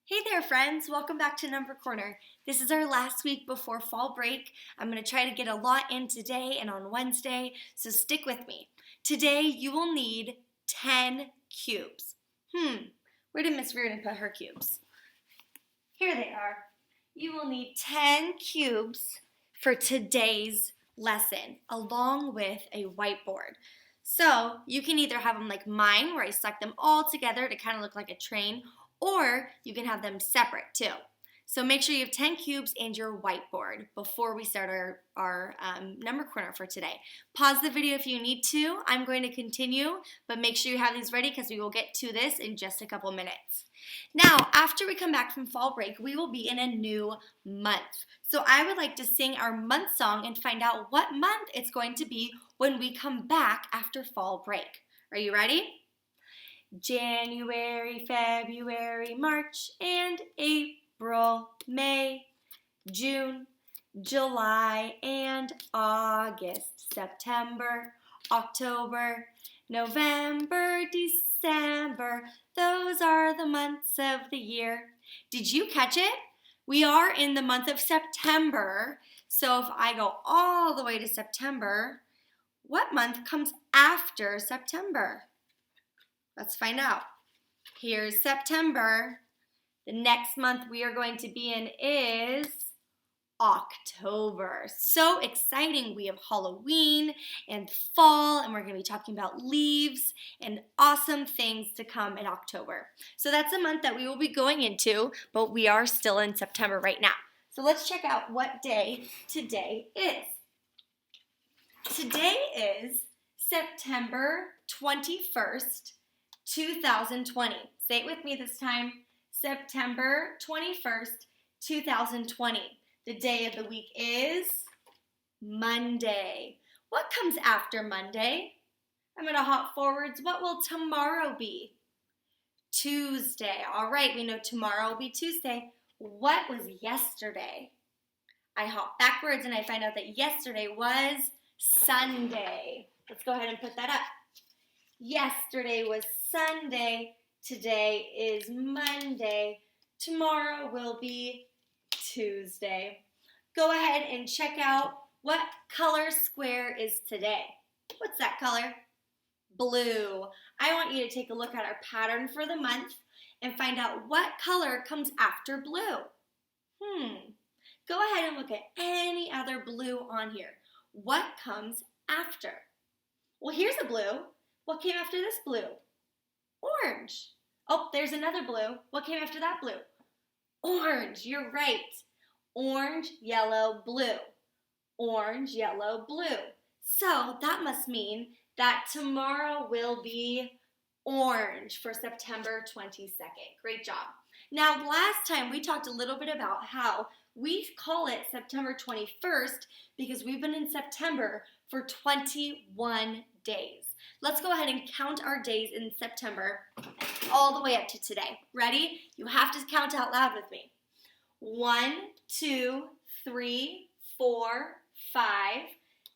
Hey there, friends. Welcome back to Number Corner. This is our last week before fall break. I'm going to try to get a lot in today and on Wednesday, so stick with me. Today, you will need 10 cubes. Where did Miss Reardon put her cubes? Here they are. You will need 10 cubes for today's lesson, along with a whiteboard. So you can either have them like mine, where I stuck them all together to kind of look like a train, or you can have them separate too. So make sure you have 10 cubes and your whiteboard before we start our number corner for today. Pause the video if you need to. I'm going to continue, but make sure you have these ready because we will get to this in just a couple minutes. Now, after we come back from fall break, we will be in a new month. So I would like to sing our month song and find out what month it's going to be when we come back after fall break. Are you ready? January, February, March, and April, May, June, July, and August, September, October, November, December. Those are the months of the year. Did you catch it? We are in the month of September. So if I go all the way to September, what month comes after September? Let's find out. Here's September. The next month we are going to be in is October. So exciting. We have Halloween and fall, and we're going to be talking about leaves and awesome things to come in October. So that's a month that we will be going into, but we are still in September right now. So let's check out what day today is. Today is September 21st, 2020. Say it with me this time. September 21st, 2020. The day of the week is Monday. What comes after Monday? I'm going to hop forwards. What will tomorrow be? Tuesday. All right, we know tomorrow will be Tuesday. What was yesterday? I hop backwards and I find out that yesterday was Sunday. Let's go ahead and put that up. Yesterday was Sunday. Today is Monday. Tomorrow will be Tuesday. Go ahead and check out what color square is today. What's that color? Blue. I want you to take a look at our pattern for the month and find out what color comes after blue. Go ahead and look at any other blue on here. What comes after? Well, here's a blue. What came after this blue? Orange. Oh, there's another blue. What came after that blue? Orange. You're right. Orange, yellow, blue. Orange, yellow, blue. So that must mean that tomorrow will be orange for September 22nd. Great job. Now, last time we talked a little bit about how we call it September 21st because we've been in September for 21 days. Let's go ahead and count our days in September all the way up to today. Ready? You have to count out loud with me. 1, 2, 3, 4, 5,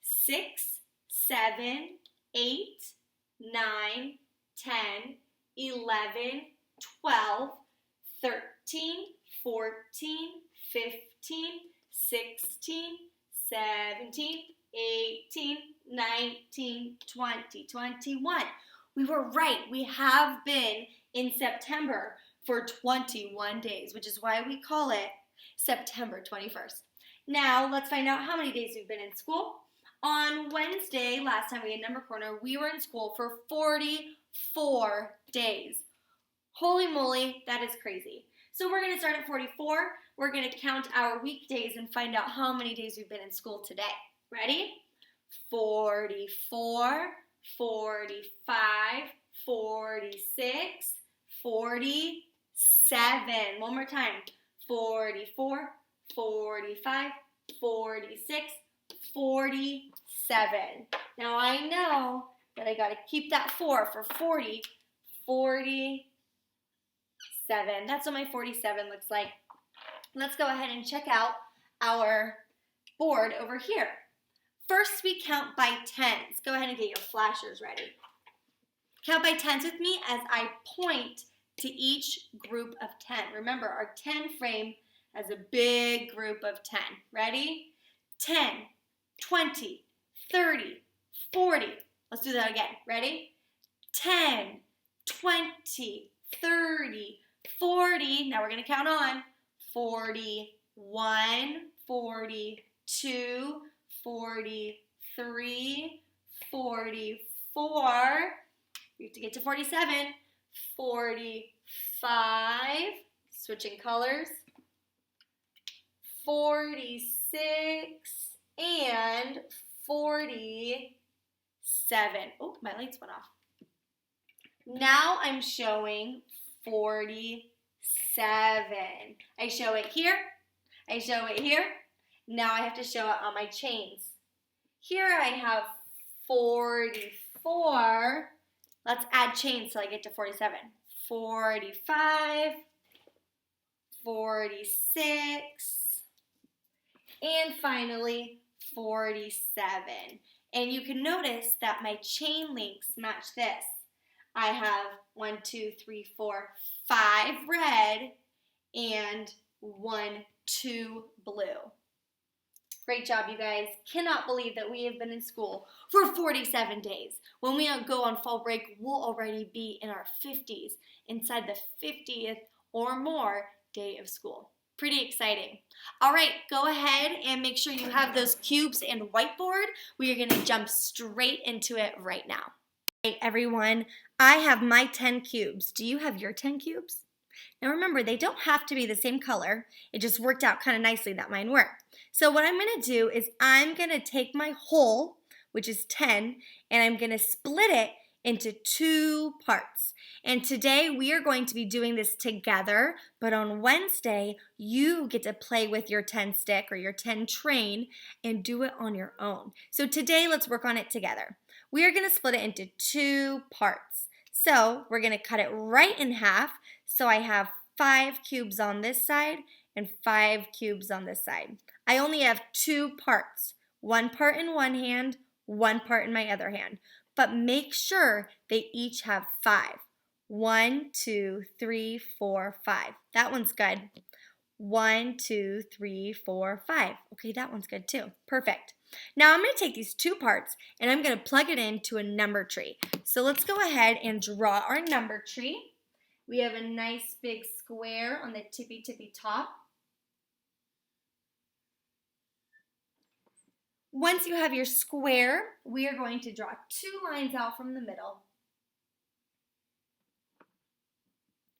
6, 7, 8, 9, 10, 11, 12, 13, 14, 15, 16, 17, 18, 19, 20, 21. We were right. We have been in September for 21 days, which is why we call it September 21st. Now, let's find out how many days we've been in school. On Wednesday, last time we had Number Corner, we were in school for 44 days. Holy moly, that is crazy. So we're going to start at 44. We're going to count our weekdays and find out how many days we've been in school today. Ready? 44, 45, 46, 47. One more time. 44, 45, 46, 47. Now I know that I got to keep that 4 for 40, 47. That's what my 47 looks like. Let's go ahead and check out our board over here. First, we count by tens. Go ahead and get your flashers ready. Count by tens with me as I point to each group of 10. Remember, our 10 frame has a big group of 10. Ready? 10, 20, 30, 40. Let's do that again. Ready? 10, 20, 30, 40. Now we're going to count on 41, 42, 43, 44. We have to get to 47, 45, switching colors, 46, and 47. Oh, my lights went off. Now I'm showing 47. I show it here. I show it here. Now I have to show it on my chains. Here I have 44. Let's add chains till I get to 47. 45, 46, and finally 47. And you can notice that my chain links match this. I have 1, 2, 3, 4, 5 red and 1, 2 blue. Great job, you guys. Cannot believe that we have been in school for 47 days. When we go on fall break, we'll already be in our 50s, inside the 50th or more day of school. Pretty exciting. All right, go ahead and make sure you have those cubes and whiteboard. We are going to jump straight into it right now. Hey, everyone, I have my 10 cubes. Do you have your 10 cubes? Now remember, they don't have to be the same color. It just worked out kind of nicely that mine were. So what I'm going to do is I'm going to take my whole, which is 10, and I'm going to split it into 2 parts. And today we are going to be doing this together, but on Wednesday, you get to play with your 10 stick or your 10 train and do it on your own. So today, let's work on it together. We are going to split it into 2 parts. So we're going to cut it right in half. So I have 5 cubes on this side and 5 cubes on this side. I only have 2 parts, 1 part in one hand, 1 part in my other hand. But make sure they each have 5. 1, 2, 3, 4, 5. That one's good. 1, 2, 3, 4, 5. Okay, that one's good too. Perfect. Now I'm going to take these 2 parts and I'm going to plug it into a number tree. So let's go ahead and draw our number tree. We have a nice big square on the tippy top. Once you have your square, we are going to draw 2 lines out from the middle.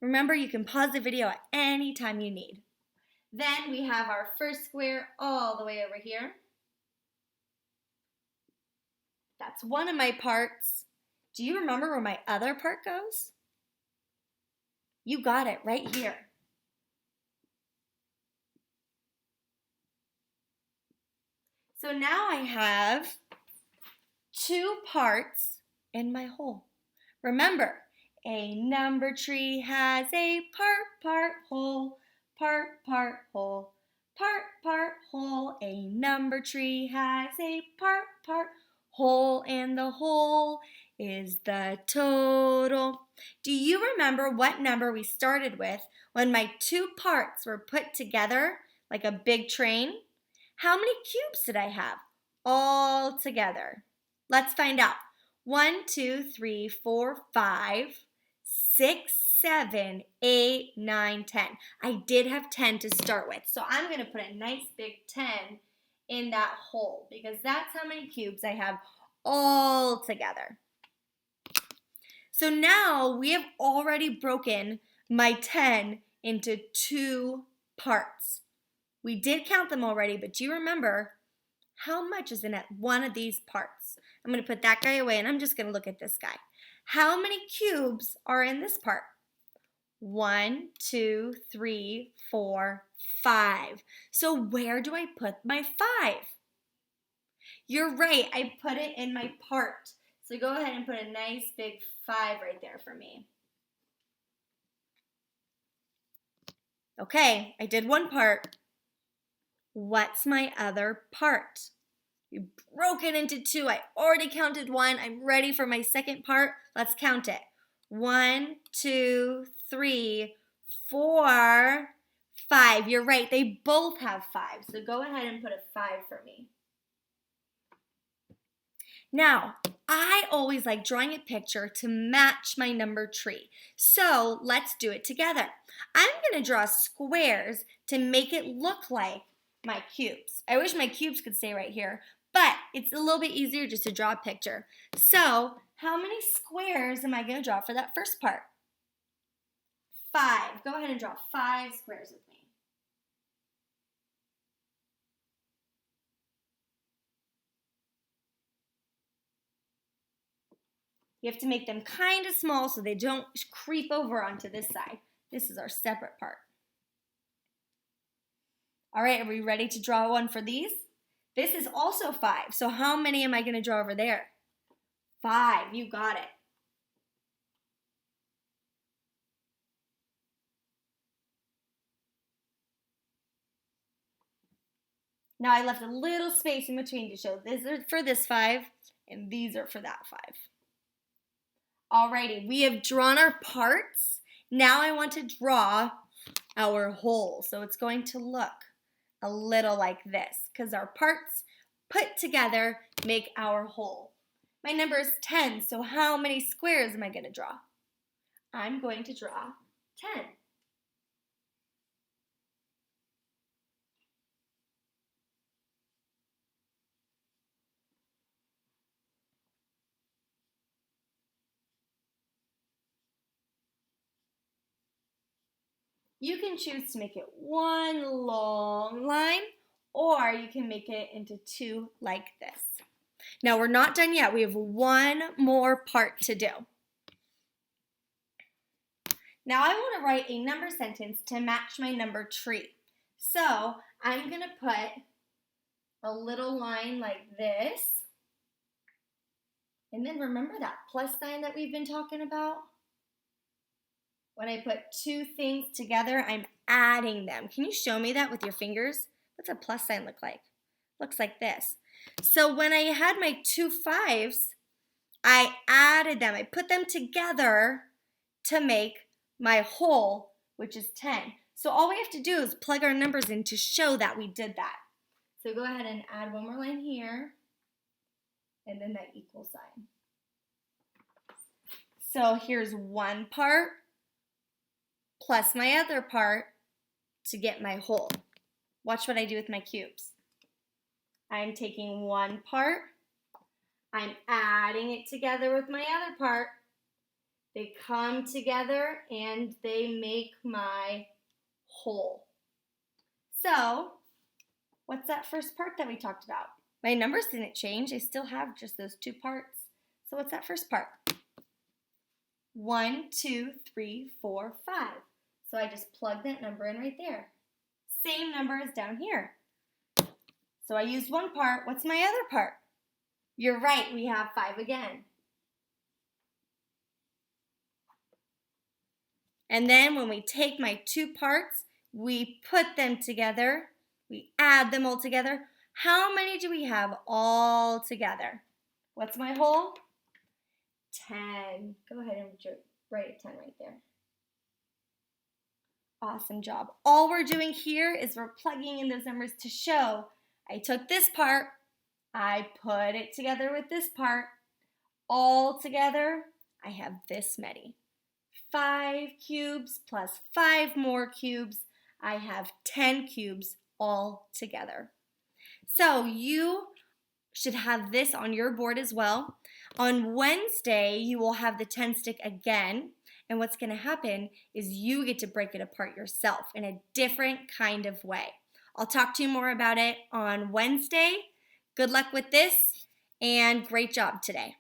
Remember, you can pause the video at any time you need. Then we have our first square all the way over here. That's one of my parts. Do you remember where my other part goes? You got it right here. So now I have 2 parts in my whole. Remember, a number tree has a part, whole, part, whole, part, whole. A number tree has a part, whole, and the whole is the total. Do you remember what number we started with when my 2 parts were put together like a big train? How many cubes did I have all together? Let's find out. 1, 2, 3, 4, 5, 6, 7, 8, 9, 10. I did have 10 to start with, so I'm going to put a nice big 10 in that hole because that's how many cubes I have all together. So now we have already broken my 10 into 2 parts. We did count them already, but do you remember how much is in one of these parts? I'm going to put that guy away, and I'm just going to look at this guy. How many cubes are in this part? 1, 2, 3, 4, 5. So where do I put my 5? You're right, I put it in my part. So go ahead and put a nice big 5 right there for me. Okay, I did one part. What's my other part? You broke it into 2. I already counted 1. I'm ready for my second part. Let's count it. 1, 2, 3, 4, 5. You're right, they both have 5. So go ahead and put a 5 for me. Now, I always like drawing a picture to match my number tree. So let's do it together. I'm going to draw squares to make it look like my cubes. I wish my cubes could stay right here, but it's a little bit easier just to draw a picture. So how many squares am I going to draw for that first part? 5. Go ahead and draw 5 squares with me. You have to make them kind of small so they don't creep over onto this side. This is our separate part. All right, are we ready to draw one for these? This is also 5. So how many am I going to draw over there? 5. You got it. Now I left a little space in between to show this is for this 5 and these are for that 5. Alrighty, we have drawn our parts. Now I want to draw our whole. So it's going to look a little like this because our parts put together make our whole. My number is 10, so how many squares am I going to draw? I'm going to draw 10. You can choose to make it one long line, or you can make it into 2 like this. Now we're not done yet. We have one more part to do. Now I want to write a number sentence to match my number tree. So I'm going to put a little line like this. And then remember that plus sign that we've been talking about? When I put 2 things together, I'm adding them. Can you show me that with your fingers? What's a plus sign look like? Looks like this. So when I had my 2 5s, I added them. I put them together to make my whole, which is 10. So all we have to do is plug our numbers in to show that we did that. So go ahead and add one more line here, and then that equal sign. So here's one part plus my other part to get my whole. Watch what I do with my cubes. I'm taking one part, I'm adding it together with my other part. They come together and they make my whole. So, what's that first part that we talked about? My numbers didn't change. I still have just those 2 parts. So what's that first part? 1, 2, 3, 4, 5. So I just plug that number in right there. Same number as down here. So I used one part. What's my other part? You're right, we have 5 again. And then when we take my 2 parts, we put them together. We add them all together. How many do we have all together? What's my whole? 10. Go ahead and write a 10 right there. Awesome job. All we're doing here is we're plugging in those numbers to show I took this part, I put it together with this part, all together, I have this many. 5 cubes plus 5 more cubes, I have 10 cubes all together. So you should have this on your board as well. On Wednesday, you will have the 10 stick again. And what's going to happen is you get to break it apart yourself in a different kind of way. I'll talk to you more about it on Wednesday. Good luck with this and great job today.